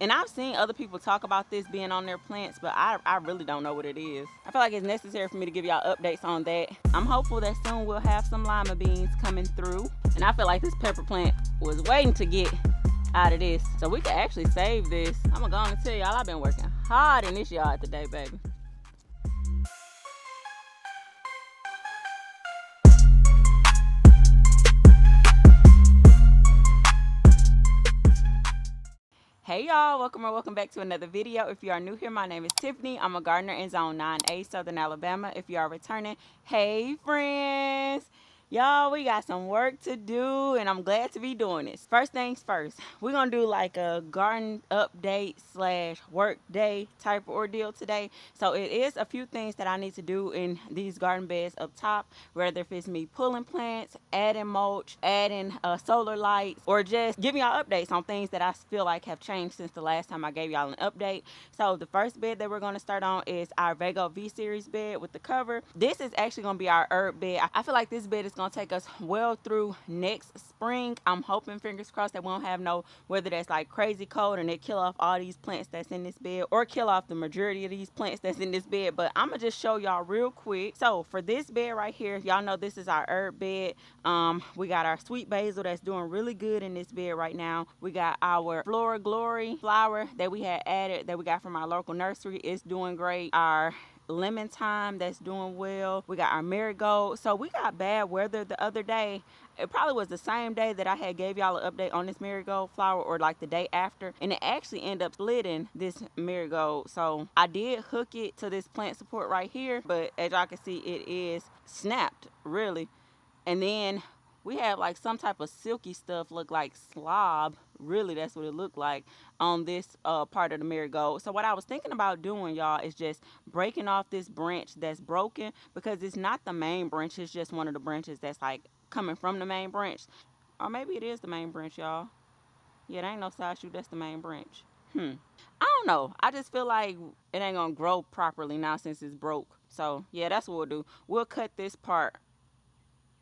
And I've seen other people talk about this being on their plants, but I really don't know what it is. I feel like it's necessary for me to give y'all updates on that. I'm hopeful that soon we'll have some lima beans coming through. And I feel like this pepper plant was waiting to get out of this. So we could actually save this. I'm gonna go on and tell y'all I've been working hard in this yard today, baby. Hey y'all, welcome back to another video. If you are new here, my name is Tiffany. I'm a gardener in Zone 9A, Southern Alabama. If you are returning, hey friends. Y'all, we got some work to do and I'm glad to be doing this. First things first, we're gonna do like a garden update / work day type of ordeal today. So it is a few things that I need to do in these garden beds up top, whether if it's me pulling plants, adding mulch, adding solar lights, or just giving y'all updates on things that I feel like have changed since the last time I gave y'all an update. So the first bed that we're gonna start on is our Vago V series bed with the cover. This is actually gonna be our herb bed. I feel like this bed is gonna take us well through next spring. I'm hoping, fingers crossed, that we won't have no weather that's like crazy cold and it kill off all these plants that's in this bed, or kill off the majority of these plants that's in this bed. But I'm gonna just show y'all real quick. So for this bed right here, y'all know this is our herb bed. We got our sweet basil that's doing really good in this bed right now. We got our Flora Glory flower that we had added, that we got from our local nursery. It's doing great. Our lemon thyme that's doing well. We got our marigold. So we got bad weather the other day. It probably was the same day that I had gave y'all an update on this marigold flower, or like the day after, and it actually ended up splitting this marigold. So I did hook it to this plant support right here, but as y'all can see, it is snapped really. And then we have like some type of silky stuff, look like slob, really that's what it looked like on this part of the marigold. So what I was thinking about doing, y'all, is just breaking off this branch that's broken, because it's not the main branch, it's just one of the branches that's like coming from the main branch. Or maybe it is the main branch, y'all. Yeah, there ain't no side shoot, that's the main branch. I don't know, I just feel like it ain't gonna grow properly now since it's broke. So yeah, that's what we'll do. We'll cut this part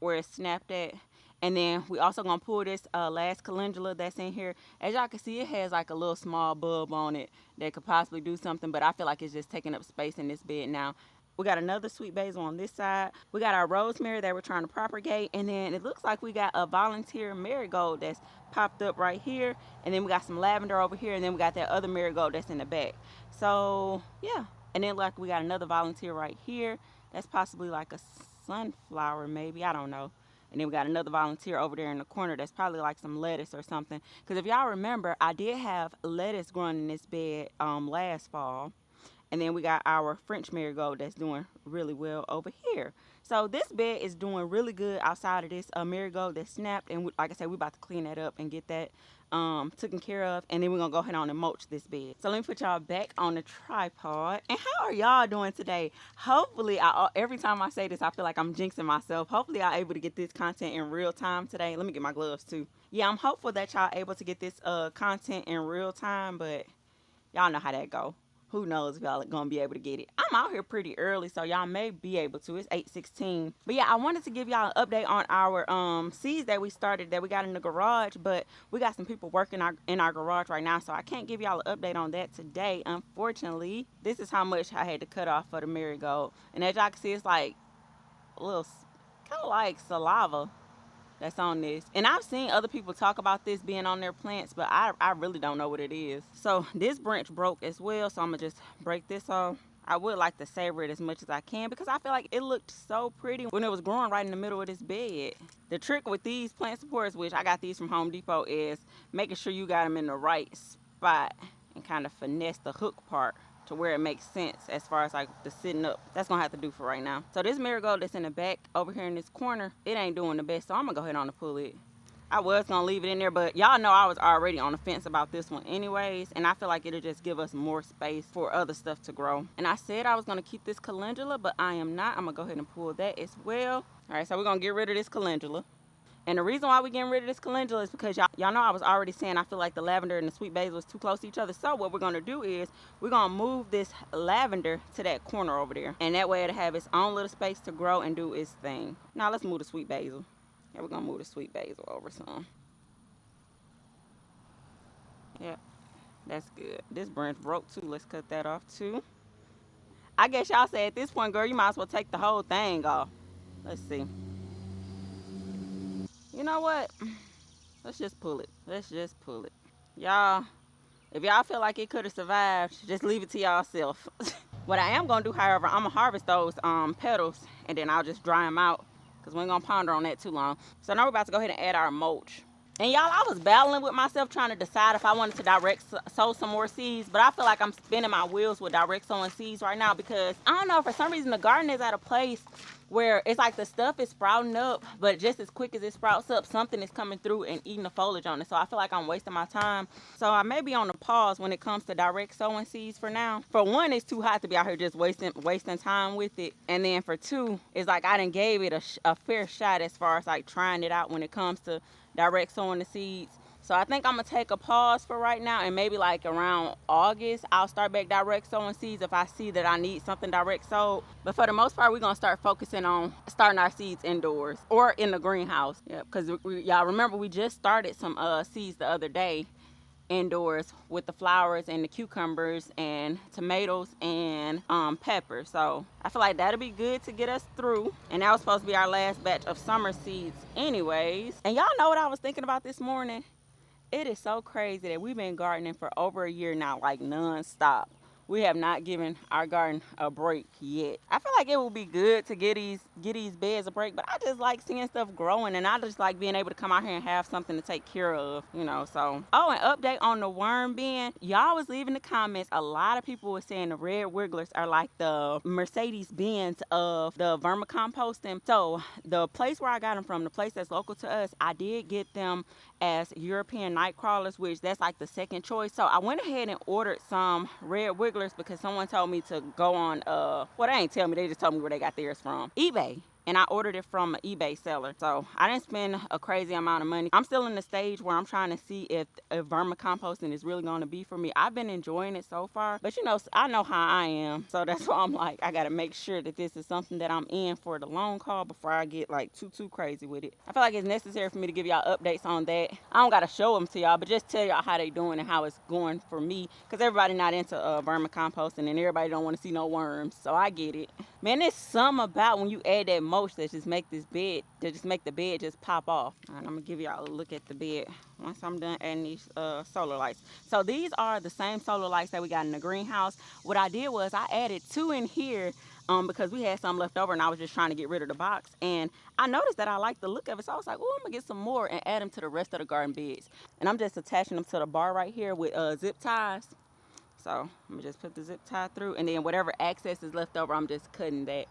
where it's snapped at, and then we also gonna pull this last calendula that's in here. As y'all can see, it has like a little small bulb on it that could possibly do something, but I feel like it's just taking up space in this bed now. We got another sweet basil on this side. We got our rosemary that we're trying to propagate, and then it looks like we got a volunteer marigold that's popped up right here, and then we got some lavender over here, and then we got that other marigold that's in the back. So yeah, and then like we got another volunteer right here that's possibly like a sunflower, maybe, I don't know. And then we got another volunteer over there in the corner that's probably like some lettuce or something, because if y'all remember, I did have lettuce growing in this bed last fall. And then we got our French marigold that's doing really well over here. So this bed is doing really good outside of this marigold that snapped. And like I said, we're about to clean that up and get that taken care of. And then we're going to go ahead on and mulch this bed. So let me put y'all back on the tripod. And how are y'all doing today? Hopefully, every time I say this, I feel like I'm jinxing myself. Hopefully, I'm able to get this content in real time today. Let me get my gloves too. Yeah, I'm hopeful that y'all able to get this content in real time. But y'all know how that go. Who knows if y'all are gonna be able to get it. I'm out here pretty early, so y'all may be able to. It's 8:16. But yeah, I wanted to give y'all an update on our seeds that we started, that we got in the garage. But we got some people working in our garage right now, so I can't give y'all an update on that today, unfortunately. This is how much I had to cut off for the marigold. And as y'all can see, it's like a little, kind of like saliva that's on this. And I've seen other people talk about this being on their plants, but I really don't know what it is. So this branch broke as well, so I'm gonna just break this off. I would like to savor it as much as I can, because I feel like it looked so pretty when it was growing right in the middle of this bed. The trick with these plant supports, which I got these from Home Depot, is making sure you got them in the right spot and kind of finesse the hook part to where it makes sense as far as like the sitting up. That's gonna have to do for right now. So this marigold that's in the back over here in this corner, it ain't doing the best, so I'm gonna go ahead on and pull it. I was gonna leave it in there, but y'all know I was already on the fence about this one anyways, and I feel like it'll just give us more space for other stuff to grow. And I said I was gonna keep this calendula, but I am not. I'm gonna go ahead and pull that as well. All right, so we're gonna get rid of this calendula. And the reason why we're getting rid of this calendula is because y'all know I was already saying I feel like the lavender and the sweet basil is too close to each other. So what we're going to do is we're going to move this lavender to that corner over there. And that way it'll have its own little space to grow and do its thing. Now let's move the sweet basil. Yeah, we're going to move the sweet basil over some. Yep. That's good. This branch broke too. Let's cut that off too. I guess y'all say at this point, girl, you might as well take the whole thing off. Let's see. You know what? Let's just pull it. Let's just pull it. Y'all, if y'all feel like it could have survived, just leave it to y'all self. What I am gonna do, however, I'm gonna harvest those petals and then I'll just dry them out because we ain't gonna ponder on that too long. So now we're about to go ahead and add our mulch. And y'all, I was battling with myself trying to decide if I wanted to direct sow some more seeds, but I feel like I'm spinning my wheels with direct sowing seeds right now because I don't know, for some reason the garden is at a place where it's like the stuff is sprouting up, but just as quick as it sprouts up, something is coming through and eating the foliage on it. So I feel like I'm wasting my time. So I may be on the pause when it comes to direct sowing seeds for now. For one, it's too hot to be out here just wasting time with it. And then for two, it's like I done gave it a fair shot as far as like trying it out when it comes to direct sowing the seeds. So I think I'm gonna take a pause for right now, and maybe like around August I'll start back direct sowing seeds if I see that I need something direct sowed. But for the most part, we're gonna start focusing on starting our seeds indoors or in the greenhouse. Yeah, because y'all remember we just started some seeds the other day indoors with the flowers and the cucumbers and tomatoes and peppers. So I feel like that'll be good to get us through. And that was supposed to be our last batch of summer seeds anyways. And y'all know what I was thinking about this morning? It is so crazy that we've been gardening for over a year now, like non-stop. We have not given our garden a break yet. I feel like it would be good to get these beds a break, but I just like seeing stuff growing, and I just like being able to come out here and have something to take care of, you know. So, oh, an update on the worm bin. Y'all was leaving the comments. A lot of people were saying the red wigglers are like the Mercedes Benz of the vermicomposting. So the place where I got them from, the place that's local to us, I did get them as European night crawlers, which that's like the second choice. So I went ahead and ordered some red wigglers because someone told me to go on well, they ain't tell me, they just told me where they got theirs from, eBay. And I ordered it from an eBay seller. So I didn't spend a crazy amount of money. I'm still in the stage where I'm trying to see if vermicomposting is really going to be for me. I've been enjoying it so far, but you know, I know how I am. So that's why I'm like, I got to make sure that this is something that I'm in for the long haul before I get like too crazy with it. I feel like it's necessary for me to give y'all updates on that. I don't got to show them to y'all, but just tell y'all how they doing and how it's going for me. Because everybody not into vermicomposting and everybody don't want to see no worms. So I get it. Man, there's some about when you add that mulch that just make this bed, that just make the bed just pop off. All right, I'm gonna give y'all a look at the bed once I'm done adding these solar lights. So these are the same solar lights that we got in the greenhouse. What I did was I added 2 in here because we had some left over and I was just trying to get rid of the box. And I noticed that I liked the look of it. So I was like, oh, I'm gonna get some more and add them to the rest of the garden beds. And I'm just attaching them to the bar right here with zip ties. So I'm gonna just put the zip tie through, and then whatever excess is left over, I'm just cutting that.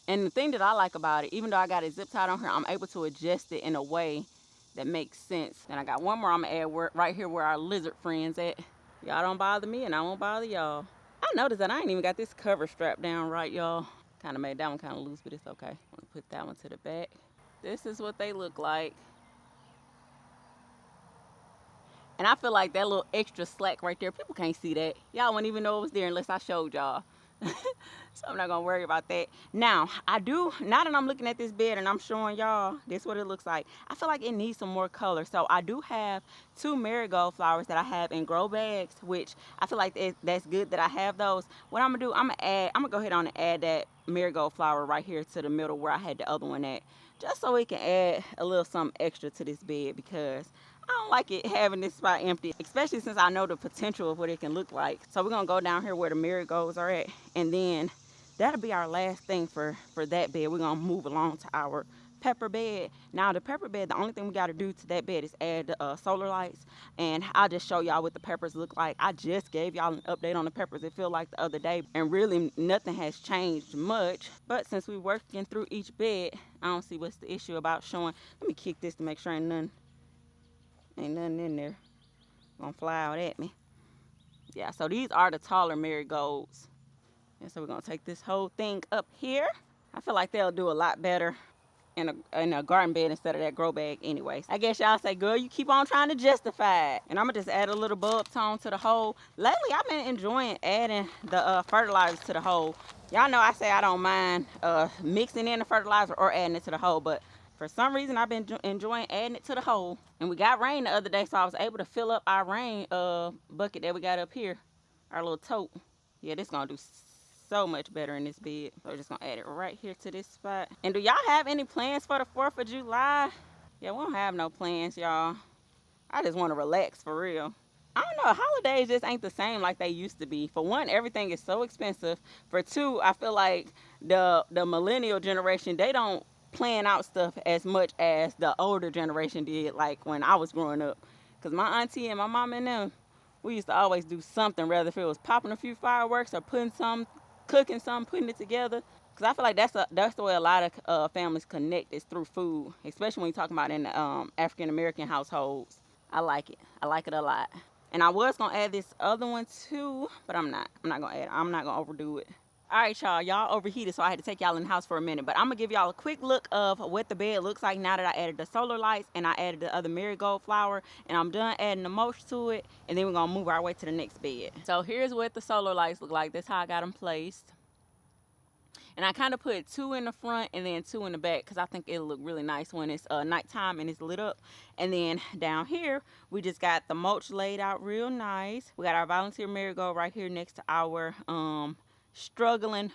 And the thing that I like about it, even though I got it zip tied on here, I'm able to adjust it in a way that makes sense. And I got one more I'm gonna add right here where our lizard friends at. Y'all don't bother me and I won't bother y'all. I noticed that I ain't even got this cover strapped down right, y'all. Kind of made that one kind of loose, but it's okay. I'm gonna put that one to the back. This is what they look like. And I feel like that little extra slack right there, people can't see that. Y'all wouldn't even know it was there unless I showed y'all. So I'm not gonna worry about that. Now that I'm looking at this bed and I'm showing y'all this what it looks like, I feel like it needs some more color. So I do have 2 marigold flowers that I have in grow bags, which I feel like that's good that I have those. What I'm gonna do, I'm gonna go ahead on and add that marigold flower right here to the middle where I had the other one at, just so it can add a little something extra to this bed, because I don't like it having this spot empty, especially since I know the potential of what it can look like. So we're gonna go down here where the marigolds are at, and then that'll be our last thing for that bed. We're gonna move along to our pepper bed. Now the pepper bed, the only thing we gotta do to that bed is add the solar lights, and I'll just show y'all what the peppers look like. I just gave y'all an update on the peppers, it feel like the other day, and really nothing has changed much. But since we're working through each bed, I don't see what's the issue about showing. Let me kick this to make sure ain't nothing in there gonna fly out at me. Yeah, so these are the taller marigolds. And so we're gonna take this whole thing up here. I feel like they'll do a lot better in a garden bed instead of that grow bag anyways. I guess y'all say, girl, you keep on trying to justify it. And I'm gonna just add a little bulb tone to the hole. Lately, I've been enjoying adding the fertilizers to the hole. Y'all know I say I don't mind mixing in the fertilizer or adding it to the hole, but For some reason, I've been enjoying adding it to the hole. And we got rain the other day, so I was able to fill up our rain bucket that we got up here, our little tote. Yeah, this gonna do so much better in this bed. So we're just gonna add it right here to this spot. And do y'all have any plans for the 4th of July? Yeah, we don't have no plans, y'all. I just want to relax for real. I don't know, holidays just ain't the same like they used to be. For one, everything is so expensive. For two, I feel like the millennial generation, they don't plan out stuff as much as the older generation did, like when I was growing up. Because my auntie and my mom and them, we used to always do something, rather if it was popping a few fireworks or putting some, cooking something, putting it together. Because I feel like that's the way a lot of families connect, is through food, especially when you're talking about in the African American households. I like it. I like it a lot. And I was gonna add this other one too, but I'm not. I'm not gonna add it. I'm not gonna overdo it. All right, y'all. Y'all overheated, so I had to take y'all in the house for a minute. But I'm gonna give y'all a quick look of what the bed looks like now that I added the solar lights and I added the other marigold flower, and I'm done adding the mulch to it. And then we're gonna move our way to the next bed. So here's what the solar lights look like. That's how I got them placed. And I kind of put 2 in the front and then 2 in the back because I think it'll look really nice when it's nighttime and it's lit up. And then down here, we just got the mulch laid out real nice. We got our volunteer marigold right here next to our struggling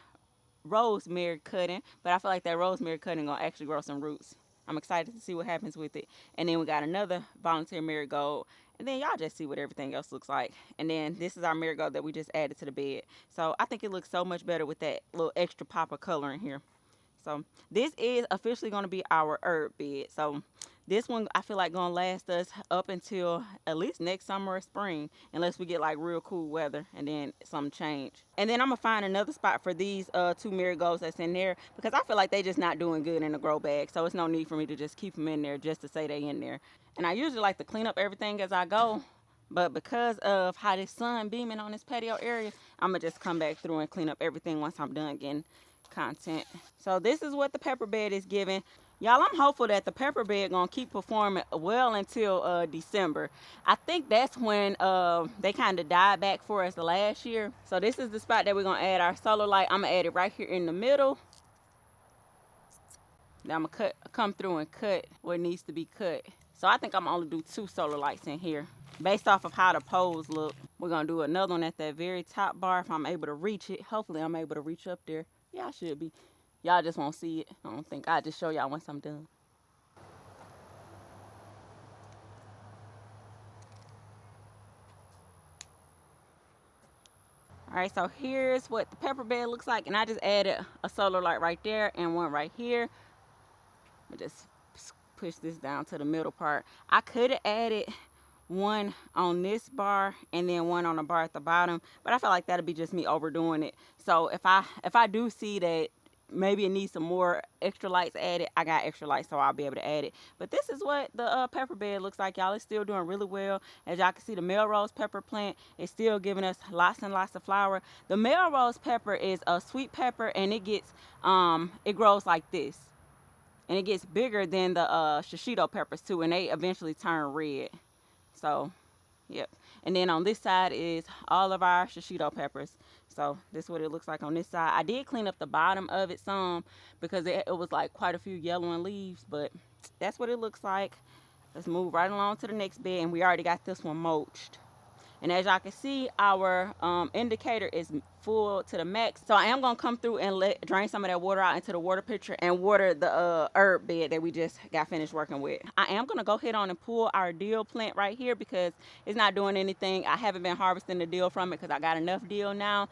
rosemary cutting. But I feel like that rosemary cutting gonna actually grow some roots. I'm excited to see what happens with it. And then we got another volunteer marigold. And then y'all just see what everything else looks like. And then this is our marigold that we just added to the bed. So I think it looks so much better with that little extra pop of color in here. So this is officially going to be our herb bed. So this one I feel like going to last us up until at least next summer or spring, unless we get like real cool weather and then some change. And then I'm going to find another spot for these 2 marigolds that's in there, because I feel like they just not doing good in the grow bag. So it's no need for me to just keep them in there just to say they in there. And I usually like to clean up everything as I go. But because of how this sun beaming on this patio area, I'm going to just come back through and clean up everything once I'm done getting content. So this is what the pepper bed is giving. Y'all, I'm hopeful that the pepper bed gonna keep performing well until December. I think that's when they kind of died back for us last year. So this is the spot that we're gonna add our solar light. I'm gonna add it right here in the middle. Then I'm gonna come through and cut what needs to be cut. So I think I'm gonna only do 2 solar lights in here, based off of how the poles look. We're gonna do another one at that very top bar if I'm able to reach it. Hopefully I'm able to reach up there. Yeah, I should be. Y'all just won't see it. I don't think. I'll just show y'all once I'm done. All right, so here's what the pepper bed looks like. And I just added a solar light right there and one right here. Let me just push this down to the middle part. I could have added one on this bar and then one on the bar at the bottom, but I feel like that'll be just me overdoing it. So if I do see that maybe it needs some more extra lights added, I got extra lights, so I'll be able to add it. But this is what the pepper bed looks like, y'all. It's still doing really well. As y'all can see, the Melrose pepper plant is still giving us lots and lots of flower. The Melrose pepper is a sweet pepper, and it gets it grows like this, and it gets bigger than the shishito peppers too, and they eventually turn red. So yep. And then on this side is all of our shishito peppers. So this is what it looks like on this side. I did clean up the bottom of it some because it was like quite a few yellowing leaves, but that's what it looks like. Let's move right along to the next bed, and we already got this one mulched. And as y'all can see, our indicator is full to the max. So I am going to come through and drain some of that water out into the water pitcher and water the herb bed that we just got finished working with. I am going to go ahead on and pull our dill plant right here because it's not doing anything. I haven't been harvesting the dill from it because I got enough dill now.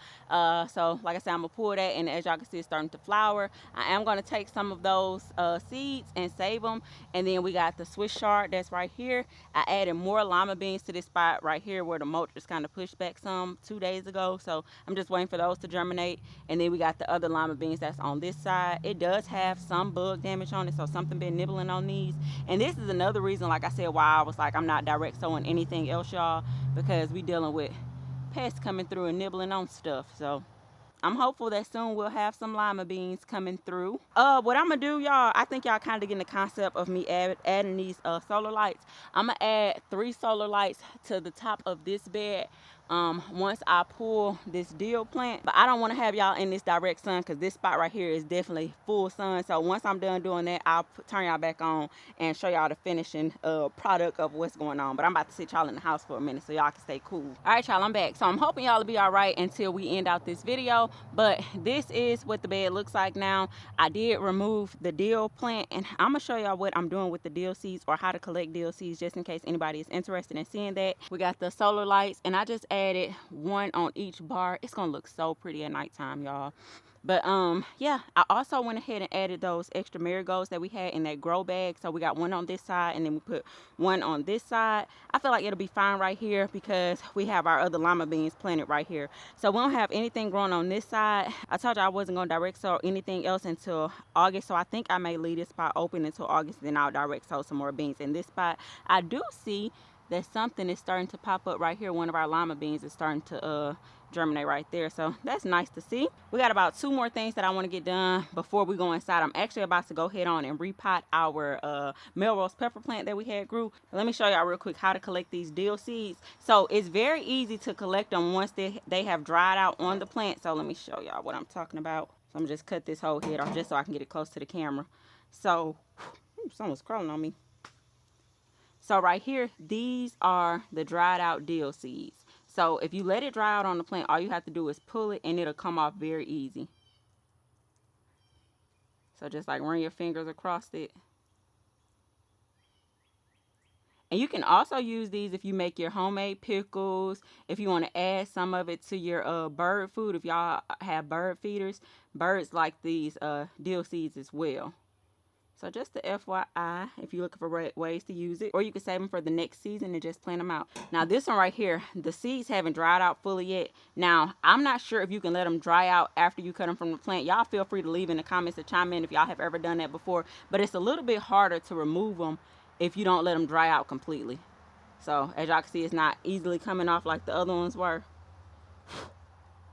So like I said, I'm going to pull that, and as y'all can see, it's starting to flower. I am going to take some of those seeds and save them. And then we got the Swiss chard that's right here. I added more lima beans to this spot right here where the mulch just kind of pushed back some 2 days ago. So I'm just waiting for those to germinate. And then we got the other lima beans that's on this side. It does have some bug damage on it, so something been nibbling on these. And this is another reason, like I said, why I was like, I'm not direct sowing anything else, y'all, because we dealing with pests coming through and nibbling on stuff. So I'm hopeful that soon we'll have some lima beans coming through. What I'm gonna do, y'all, I think y'all kind of getting the concept of me adding these solar lights. I'm gonna add 3 solar lights to the top of this bed once I pull this dill plant. But I don't want to have y'all in this direct sun because this spot right here is definitely full sun. So once I'm done doing that, I'll turn y'all back on and show y'all the finishing product of what's going on. But I'm about to sit y'all in the house for a minute so y'all can stay cool. All right, y'all, I'm back. So I'm hoping y'all will be all right until we end out this video. But this is what the bed looks like now. I did remove the dill plant, and I'm gonna show y'all what I'm doing with the dill seeds, or how to collect dill seeds, just in case anybody is interested in seeing that. We got the solar lights, and I just added one on each bar. It's gonna look so pretty at nighttime, y'all. But yeah, I also went ahead and added those extra marigolds that we had in that grow bag. So we got one on this side, and then we put one on this side. I feel like it'll be fine right here because we have our other lima beans planted right here. So we don't have anything growing on this side. I told you I wasn't gonna direct sow anything else until August, so I think I may leave this spot open until August, then I'll direct sow some more beans in this spot. I do see that something is starting to pop up right here. One of our lima beans is starting to germinate right there, so that's nice to see. We got about 2 more things that I want to get done before we go inside. I'm actually about to go ahead on and repot our Melrose pepper plant that we had grew. Let me show y'all real quick how to collect these dill seeds. So it's very easy to collect them once they have dried out on the plant. So let me show y'all what I'm talking about. So I'm just cut this whole head off just so I can get it close to the camera. So someone's crawling on me. So right here, these are the dried out dill seeds. So if you let it dry out on the plant, all you have to do is pull it and it'll come off very easy. So just like run your fingers across it. And you can also use these if you make your homemade pickles, if you want to add some of it to your bird food. If y'all have bird feeders, birds like these dill seeds as well. So just the FYI, if you're looking for ways to use it, or you can save them for the next season and just plant them out. Now this one right here, the seeds haven't dried out fully yet. Now I'm not sure if you can let them dry out after you cut them from the plant. Y'all feel free to leave in the comments to chime in if y'all have ever done that before. But it's a little bit harder to remove them if you don't let them dry out completely. So as y'all can see, it's not easily coming off like the other ones were.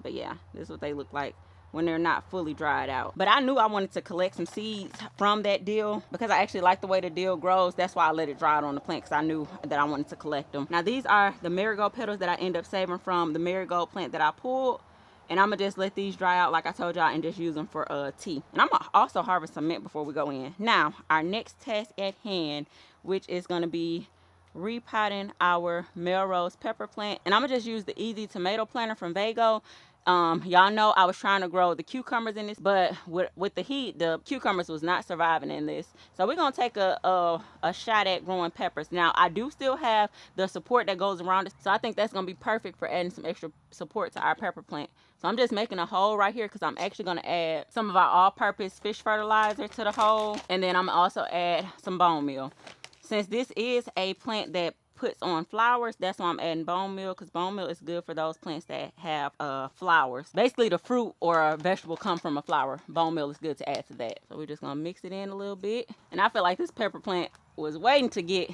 But yeah, this is what they look like when they're not fully dried out. But I knew I wanted to collect some seeds from that dill because I actually like the way the dill grows. That's why I let it dry out on the plant, because I knew that I wanted to collect them. Now these are the marigold petals that I end up saving from the marigold plant that I pulled. And I'm gonna just let these dry out like I told y'all and just use them for tea. And I'm gonna also harvest some mint before we go in. Now our next task at hand, which is gonna be repotting our Melrose pepper plant. And I'm gonna just use the easy tomato planter from Vago. Y'all know I was trying to grow the cucumbers in this, but with the heat, the cucumbers was not surviving in this. So we're gonna take a shot at growing peppers. Now I do still have the support that goes around it, so I think that's gonna be perfect for adding some extra support to our pepper plant. So I'm just making a hole right here because I'm actually gonna add some of our all-purpose fish fertilizer to the hole, and then I'm gonna also add some bone meal. Since this is a plant that puts on flowers, that's why I'm adding bone meal, because bone meal is good for those plants that have flowers. Basically the fruit or a vegetable come from a flower. Bone meal is good to add to that. So we're just gonna mix it in a little bit. And I feel like this pepper plant was waiting to get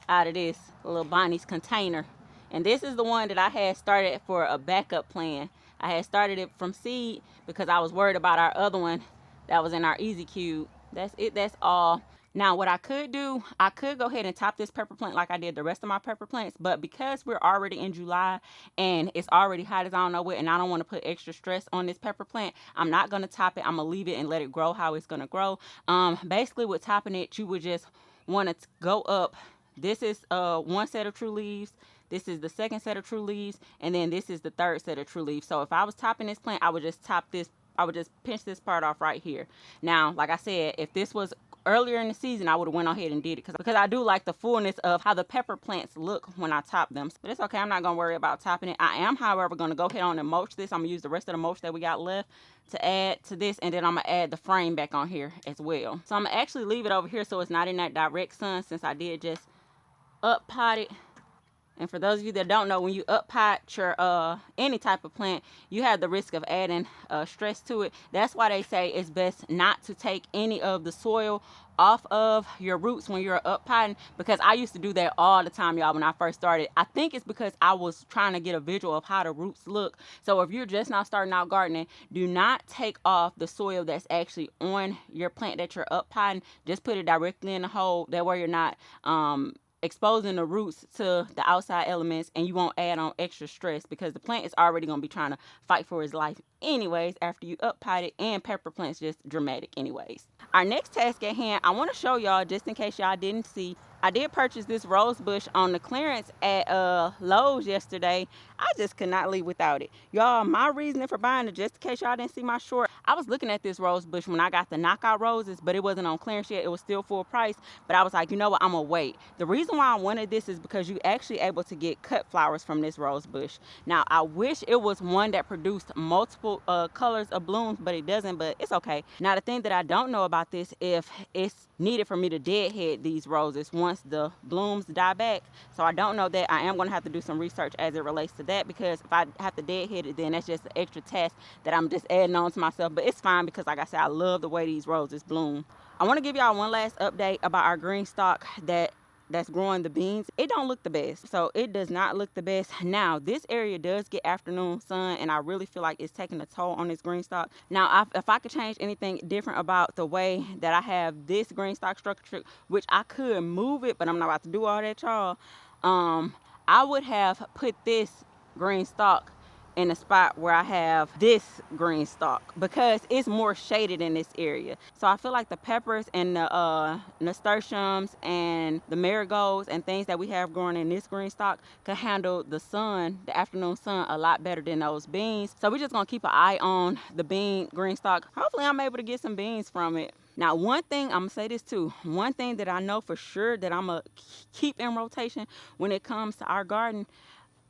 out of this little Bonnie's container. And this is the one that I had started for a backup plan. I had started it from seed because I was worried about our other one that was in our easy cube. That's it, that's all. Now what I could do, I could go ahead and top this pepper plant like I did the rest of my pepper plants, but because we're already in July and it's already hot as I don't know what, and I don't want to put extra stress on this pepper plant, I'm not going to top it. I'm going to leave it and let it grow how it's going to grow. Basically with topping it, you would just want to go up. This is one set of true leaves. This is the second set of true leaves, and then this is the third set of true leaves. So if I was topping this plant, I would just top this. I would just pinch this part off right here. Now, like I said, if this was earlier in the season, I would have went ahead and did it because I do like the fullness of how the pepper plants look when I top them. But it's okay. I'm not going to worry about topping it. I am, however, going to go ahead on and mulch this. I'm going to use the rest of the mulch that we got left to add to this, and then I'm going to add the frame back on here as well. So I'm going to actually leave it over here so it's not in that direct sun, since I did just up pot it. And for those of you that don't know, when you up pot your any type of plant, you have the risk of adding stress to it. That's why they say it's best not to take any of the soil off of your roots when you're up potting, because I used to do that all the time, y'all, when I first started. I think it's because I was trying to get a visual of how the roots look. So if you're just now starting out gardening, do not take off the soil that's actually on your plant that you're up potting. Just put it directly in the hole. That way you're not exposing the roots to the outside elements, and you won't add on extra stress because the plant is already going to be trying to fight for its life anyways after you up pot it, and pepper plant's just dramatic anyways. Our next task at hand, I want to show y'all, just in case y'all didn't see, I did purchase this rose bush on the clearance at Lowe's yesterday. I just could not leave without it. Y'all, my reasoning for buying it, just in case y'all didn't see my short, I was looking at this rose bush when I got the knockout roses, but it wasn't on clearance yet. It was still full price, but I was like, you know what, I'm gonna wait. The reason why I wanted this is because you actually able to get cut flowers from this rose bush. Now, I wish it was one that produced multiple colors of blooms, but it doesn't, but it's okay. Now, the thing that I don't know about this, if it's needed for me to deadhead these roses once the blooms die back. So I don't know that. I am going to have to do some research as it relates to that, because if I have to deadhead it, then that's just an extra task that I'm just adding on to myself. But it's fine because, like I said, I love the way these roses bloom. I want to give y'all one last update about our green stalk that's growing the beans. It don't look the best. So it does not look the best. Now, this area does get afternoon sun, and I really feel like it's taking a toll on this green stalk. Now, if I could change anything different about the way that I have this green stalk structure, which I could move it, but I'm not about to do all that, y'all. I would have put this green stalk in a spot where I have this green stalk, because it's more shaded in this area. So I feel like the peppers and the nasturtiums and the marigolds and things that we have growing in this green stalk can handle the sun, the afternoon sun, a lot better than those beans. So we're just gonna keep an eye on the bean green stalk. Hopefully I'm able to get some beans from it. Now, one thing, I'm gonna say this too, one thing that I know for sure that I'm gonna keep in rotation when it comes to our garden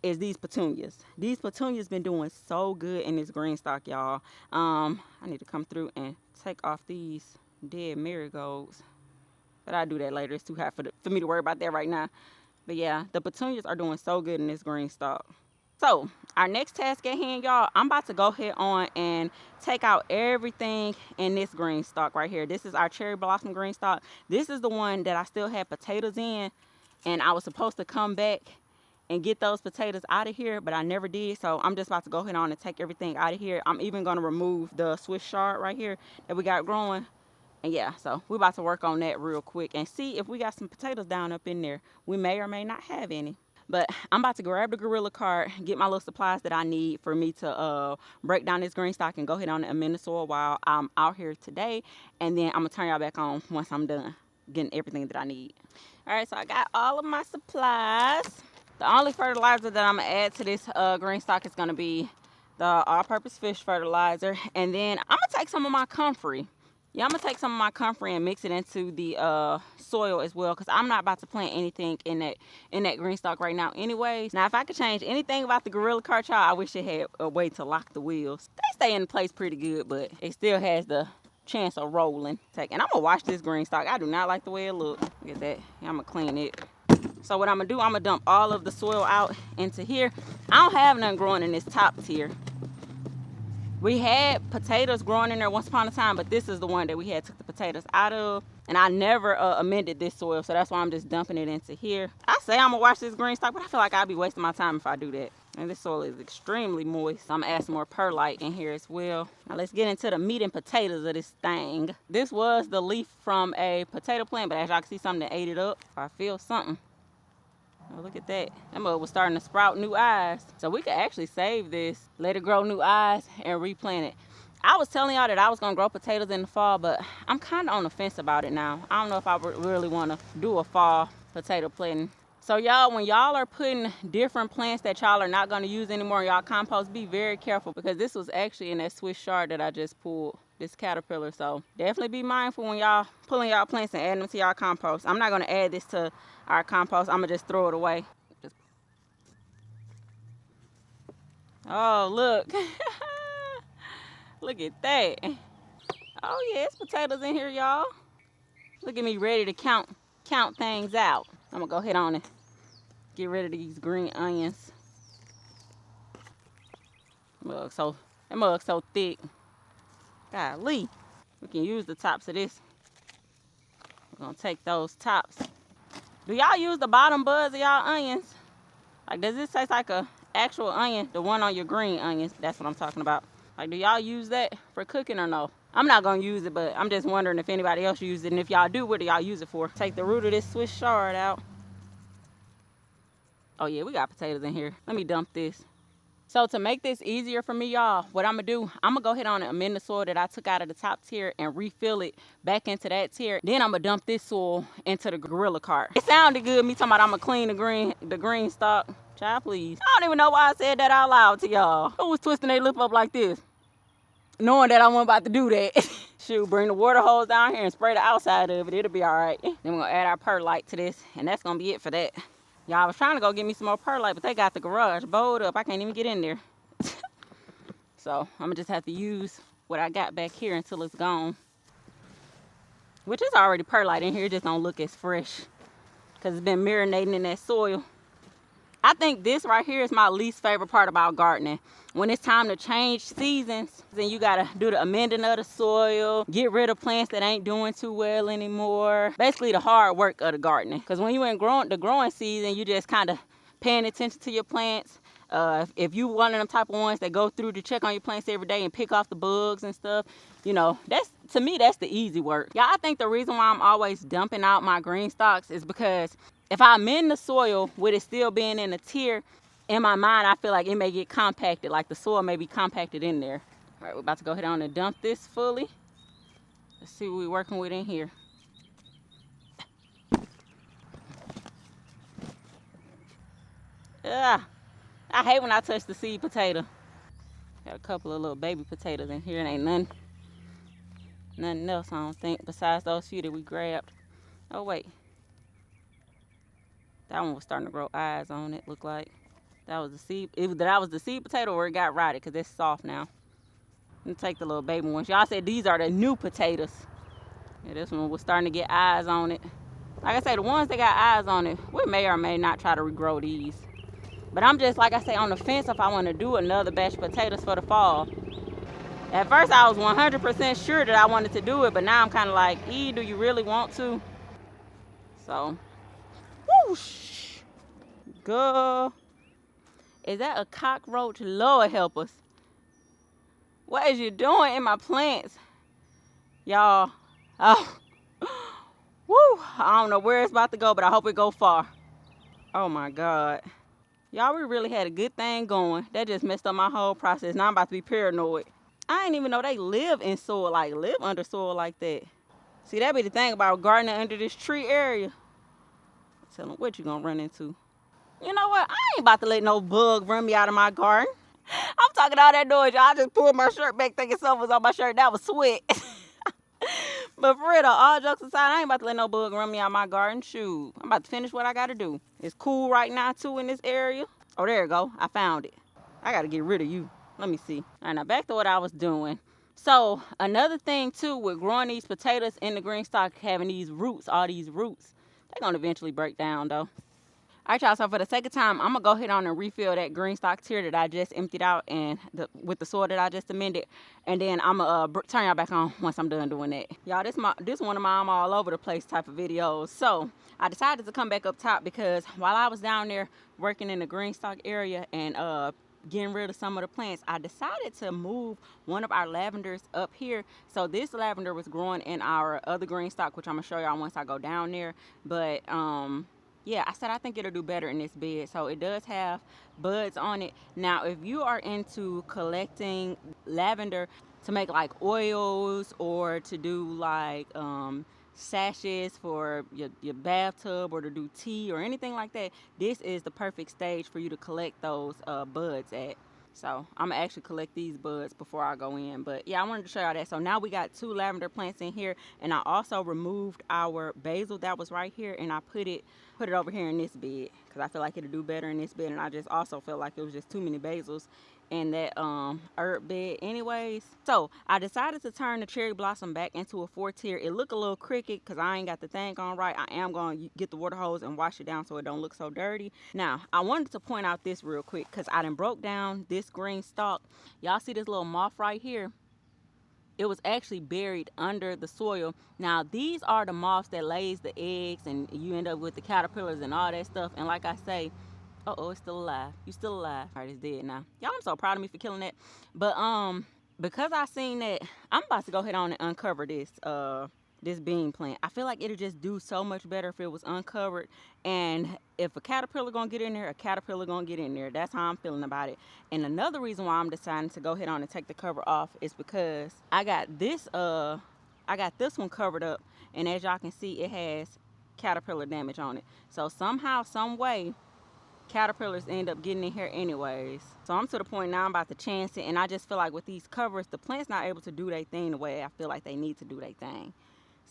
is these petunias. These petunias been doing so good in this green stalk, y'all. I need to come through and take off these dead marigolds, but I'll do that later. It's too hot for me to worry about that right now. But yeah, the petunias are doing so good in this green stalk. So our next task at hand, y'all, I'm about to go ahead on and take out everything in this green stalk right here. This is our cherry blossom green stalk. This is the one that I still had potatoes in, and I was supposed to come back and get those potatoes out of here, but I never did. So I'm just about to go ahead on and take everything out of here. I'm even going to remove the Swiss chard right here that we got growing. And yeah, so we're about to work on that real quick and see if we got some potatoes down up in there. We may or may not have any. But I'm about to grab the gorilla cart, get my little supplies that I need for me to break down this green stalk and go ahead on and amend the soil while I'm out here today. And then I'm going to turn y'all back on once I'm done getting everything that I need. All right, so I got all of my supplies. The only fertilizer that I'm going to add to this green stalk is going to be the all-purpose fish fertilizer. And then I'm going to take some of my comfrey. Yeah, I'm going to take some of my comfrey and mix it into the soil as well, because I'm not about to plant anything in that green stalk right now anyways. Now, if I could change anything about the gorilla cart, y'all, I wish it had a way to lock the wheels. They stay in place pretty good, but it still has the chance of rolling. And I'm going to wash this green stalk. I do not like the way it looks. Look at that. Yeah, I'm going to clean it. So what I'm gonna do, I'm gonna dump all of the soil out into here. I don't have nothing growing in this top tier. We had potatoes growing in there once upon a time, but this is the one that we had took the potatoes out of. And I never amended this soil, so that's why I'm just dumping it into here. I say I'm gonna wash this green stalk, but I feel like I'll be wasting my time if I do that. And this soil is extremely moist, so I'm gonna add some more perlite in here as well. Now let's get into the meat and potatoes of this thing. This was the leaf from a potato plant, but as y'all can see, something that ate it up. I feel something. Oh, look at that. That mug was starting to sprout new eyes. So we could actually save this, let it grow new eyes, and replant it. I was telling y'all that I was going to grow potatoes in the fall, but I'm kind of on the fence about it now. I don't know if I really want to do a fall potato planting. So y'all, when y'all are putting different plants that y'all are not going to use anymore in y'all compost, be very careful, because this was actually in that Swiss chard that I just pulled, this caterpillar. So definitely be mindful when y'all pulling y'all plants and adding them to y'all compost. I'm not going to add this to our compost. I'm going to just throw it away. Oh, look. Look at that. Oh, yeah, it's potatoes in here, y'all. Look at me ready to count things out. I'm going to go ahead on and get rid of these green onions. That mug's so thick. Golly. We can use the tops of this. We're going to take those tops. Do y'all use the bottom buds of y'all onions? Like, does this taste like a actual onion? The one on your green onions. That's what I'm talking about. Like, do y'all use that for cooking or no? I'm not going to use it, but I'm just wondering if anybody else uses it. And if y'all do, what do y'all use it for? Take the root of this Swiss chard out. Oh yeah, we got potatoes in here. Let me dump this. So to make this easier for me, y'all, what I'm gonna do, I'm gonna go ahead on and amend the soil that I took out of the top tier and refill it back into that tier. Then I'm gonna dump this soil into the gorilla cart. It sounded good, me talking about I'm gonna clean the green stalk. Child, please. I don't even know why I said that out loud to y'all. Who was twisting their lip up like this? Knowing that I wasn't about to do that. Shoot, bring the water hose down here and spray the outside of it. It'll be all right. Then we're gonna add our perlite to this, and that's gonna be it for that. Y'all, I was trying to go get me some more perlite, but they got the garage bowled up. I can't even get in there. So I'm gonna just have to use what I got back here until it's gone. Which is already perlite in here, it just don't look as fresh because it's been marinating in that soil. I think this right here is my least favorite part about gardening. When it's time to change seasons, then you gotta do the amending of the soil, get rid of plants that ain't doing too well anymore. Basically the hard work of the gardening. Because when you're in the growing season, you just kind of paying attention to your plants. If you one of them type of ones that go through to check on your plants every day and pick off the bugs and stuff, you know, to me that's the easy work. Yeah, I think the reason why I'm always dumping out my green stalks is because if I amend the soil with it still being in a tier, in my mind I feel like it may get compacted, like the soil may be compacted in there. All right, we're about to go ahead on and dump this fully. Let's see what we're working with in here. Ugh. I hate when I touch the seed potato. Got a couple of little baby potatoes in here and ain't nothing else I don't think besides those few that we grabbed. Oh wait. That one was starting to grow eyes on it, look like. That was the seed. That was the seed potato or it got rotted because it's soft now. Let me take the little baby ones. Y'all said these are the new potatoes. Yeah, this one was starting to get eyes on it. Like I say, the ones that got eyes on it, we may or may not try to regrow these. But I'm just, like I say, on the fence if I want to do another batch of potatoes for the fall. At first, I was 100% sure that I wanted to do it, but now I'm kind of like, do you really want to? So, whoosh. Girl. Is that a cockroach? Lord help us. What is you doing in my plants? Y'all. Oh. Woo. I don't know where it's about to go, but I hope it go far. Oh, my God. Y'all, we really had a good thing going. That just messed up my whole process. Now I'm about to be paranoid. I didn't even know they live in soil, live under soil like that. See, that be the thing about gardening under this tree area. Tell them what you gonna run into. You know what? I ain't about to let no bug run me out of my garden. I'm talking all that noise, y'all. I just pulled my shirt back thinking something was on my shirt. That was sweat. But for real though, all jokes aside, I ain't about to let no bug run me out of my garden. Shoot, I'm about to finish what I gotta do. It's cool right now too in this area. Oh, there you go. I found it. I gotta get rid of you. Let me see. All right, now back to what I was doing. So another thing too with growing these potatoes in the green stock, having these roots, all these roots, they're gonna eventually break down though. All right, y'all, so for the sake of time, I'm gonna go ahead on and refill that green stock tier that I just emptied out and with the soil that I just amended, and then I'm gonna turn y'all back on once I'm done doing that. Y'all, this one of my I'm all over the place type of videos. So I decided to come back up top because while I was down there working in the green stock area and getting rid of some of the plants, I decided to move one of our lavenders up here. So this lavender was growing in our other green stock, which I'm gonna show y'all once I go down there. But yeah, I said I think it'll do better in this bed. So it does have buds on it. Now, if you are into collecting lavender to make like oils or to do like sachets for your bathtub or to do tea or anything like that, this is the perfect stage for you to collect those buds at. So I'm gonna actually collect these buds before I go in. But yeah, I wanted to show y'all that. So now we got 2 lavender plants in here, and I also removed our basil that was right here, and I put it over here in this bed because I feel like it'll do better in this bed. And I just also felt like it was just too many basils in that herb bed anyways. So I decided to turn the cherry blossom back into a 4-tier. It looked a little crooked because I ain't got the thing on right. I am going to get the water hose and wash it down so it don't look so dirty. Now I wanted to point out this real quick because I done broke down this green stalk. Y'all see this little moth right here? It was actually buried under the soil. Now these are the moths that lays the eggs and you end up with the caterpillars and all that stuff. And like I say, uh-oh, it's still alive. You still alive. All right, it's dead now. Y'all, I'm so proud of me for killing that. But because I seen that, I'm about to go ahead on and uncover this this bean plant. I feel like it'll just do so much better if it was uncovered. And if a caterpillar gonna get in there, a caterpillar gonna get in there. That's how I'm feeling about it. And another reason why I'm deciding to go ahead on and take the cover off is because I got this one covered up, and as y'all can see, it has caterpillar damage on it. So somehow, some way, caterpillars end up getting in here anyways. So I'm to the point now I'm about to chance it, and I just feel like with these covers, the plant's not able to do their thing the way I feel like they need to do their thing.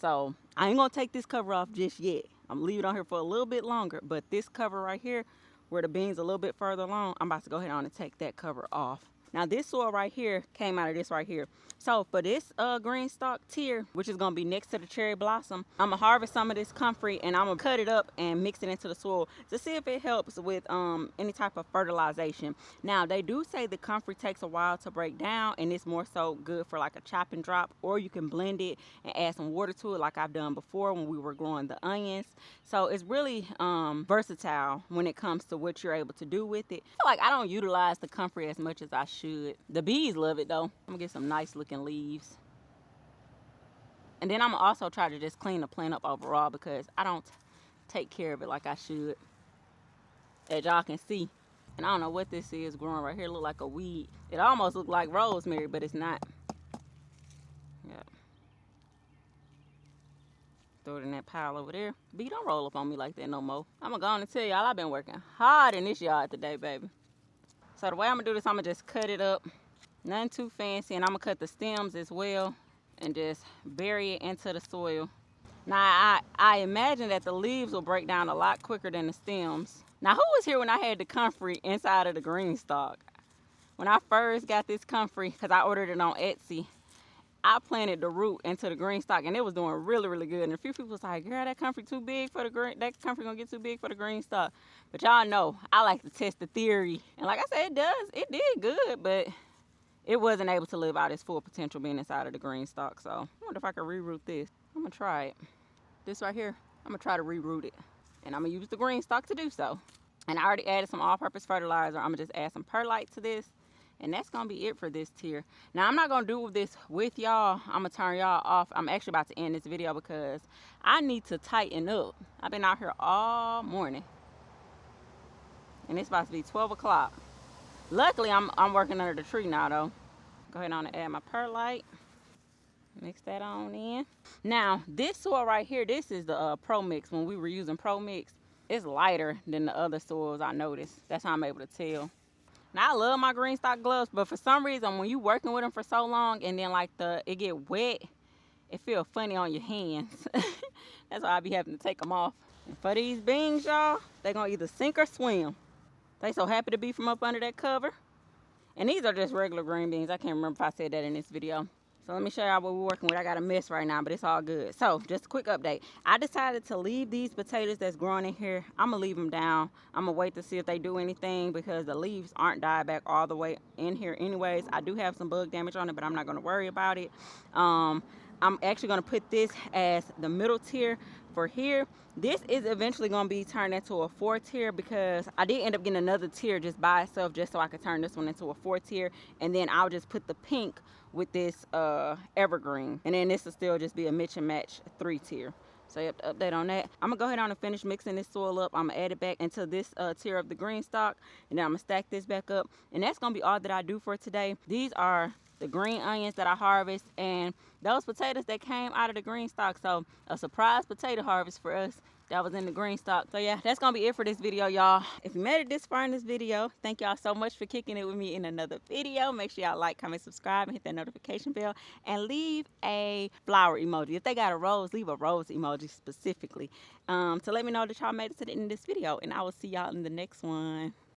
So I ain't gonna take this cover off just yet. I'm gonna leave it on here for a little bit longer, but this cover right here, where the beans a little bit further along, I'm about to go ahead on and take that cover off. Now this soil right here came out of this right here. So for this green stalk tier, which is gonna be next to the cherry blossom, I'm gonna harvest some of this comfrey and I'm gonna cut it up and mix it into the soil to see if it helps with any type of fertilization. Now they do say the comfrey takes a while to break down, and it's more so good for like a chop and drop, or you can blend it and add some water to it like I've done before when we were growing the onions. So it's really versatile when it comes to what you're able to do with it. I feel like I don't utilize the comfrey as much as I should. The bees love it though. I'm gonna get some nice looking leaves. And then I'm gonna also try to just clean the plant up overall because I don't take care of it like I should. As y'all can see. And I don't know what this is growing right here. It look like a weed. It almost look like rosemary, but it's not. Yep. Throw it in that pile over there. Bee, don't roll up on me like that no more. I'm gonna go on and tell y'all I've been working hard in this yard today, baby. So the way I'm gonna do this, I'm gonna just cut it up. Nothing too fancy, and I'm gonna cut the stems as well and just bury it into the soil. Now I imagine that the leaves will break down a lot quicker than the stems. Now who was here when I had the comfrey inside of the green stalk? When I first got this comfrey, because I ordered it on Etsy, I planted the root into the green stalk and it was doing really, really good. And a few people was like, girl, that comfrey too big for the green, that comfrey gonna get too big for the green stalk. But y'all know, I like to test the theory. And like I said, it did good, but it wasn't able to live out its full potential being inside of the green stalk. So I wonder if I can reroot this. I'm gonna try it. This right here, I'm gonna try to reroot it. And I'm gonna use the green stalk to do so. And I already added some all-purpose fertilizer. I'm gonna just add some perlite to this. And that's gonna be it for this tier. Now I'm not gonna do this with y'all. I'm gonna turn y'all off. I'm actually about to end this video because I need to tighten up. I've been out here all morning. And it's about to be 12 o'clock. Luckily, I'm working under the tree now though. Go ahead on and add my perlite. Mix that on in. Now, this soil right here, this is the Pro Mix. When we were using Pro Mix, it's lighter than the other soils I noticed. That's how I'm able to tell. Now, I love my green stalk gloves, but for some reason, when you working with them for so long and then like it get wet, it feel funny on your hands. That's why I be having to take them off. And for these beans, y'all, they gonna either sink or swim. They so happy to be from up under that cover. And these are just regular green beans. I can't remember if I said that in this video. So let me show y'all what we're working with. I got a mess right now, but it's all good. So just a quick update. I decided to leave these potatoes that's growing in here. I'm gonna leave them down. I'm gonna wait to see if they do anything because the leaves aren't dyed back all the way in here anyways. I do have some bug damage on it, but I'm not gonna worry about it. I'm actually gonna put this as the middle tier for here. This is eventually gonna be turned into a 4 tier because I did end up getting another tier just by itself just so I could turn this one into a 4 tier. And then I'll just put the pink with this evergreen, and then this will still just be a mix and match 3 tier. So you have to update on that. I'm gonna go ahead on and finish mixing this soil up. I'm gonna add it back into this tier of the green stalk, and then I'm gonna stack this back up, and that's gonna be all that I do for today. These are the green onions that I harvest and those potatoes that came out of the green stalk. So a surprise potato harvest for us that was in the green stalk. So yeah, that's gonna be it for this video, y'all. If you made it this far in this video, thank y'all so much for kicking it with me in another video. Make sure y'all like, comment, subscribe, and hit that notification bell, and leave a flower emoji. If they got a rose, leave a rose emoji specifically to let me know that y'all made it to the end of this video, and I will see y'all in the next one.